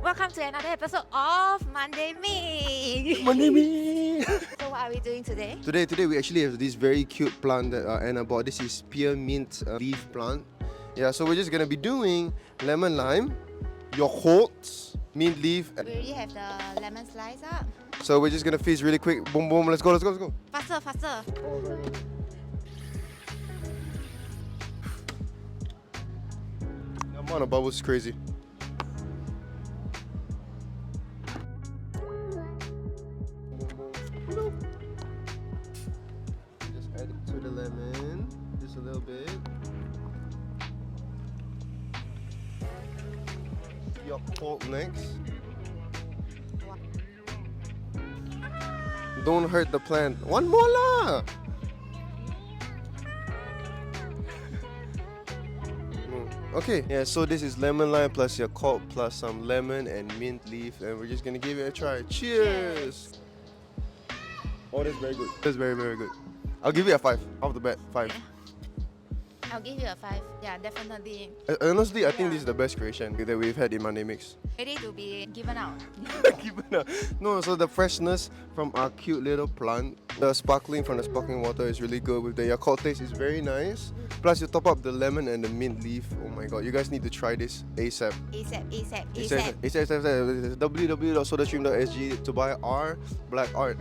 Welcome to another episode of Monday Me. Monday me. So what are we doing today? Today we actually have this very cute plant that Anna bought. This is spearmint leaf plant. Yeah, so we're just gonna be doing lemon lime, Yakult, mint leaf. We already have the lemon slice up. So we're just gonna fizz really quick. Boom, boom. Let's go. Faster, faster. The amount of bubbles is crazy. Just add it to the lemon, just a little bit. Yakult next. Don't hurt the plant. One more lah. Okay, yeah, so this is lemon lime plus Yakult plus some lemon and mint leaf, and we're just gonna give it a try. Cheers! Oh, that's very good. That's very, very good. I'll give it a 5. Off the bat, 5. I'll give you a 5. Yeah, definitely. Honestly, I think Yeah. this is the best creation that we've had in Monday Mix. Ready to be given out. No, so the freshness from our cute little plant, the sparkling from the sparkling water is really good. With the Yakult taste is very nice. Plus you top up the lemon and the mint leaf. Oh my god, you guys need to try this ASAP. ASAP. www.sodastream.sg to buy our black art.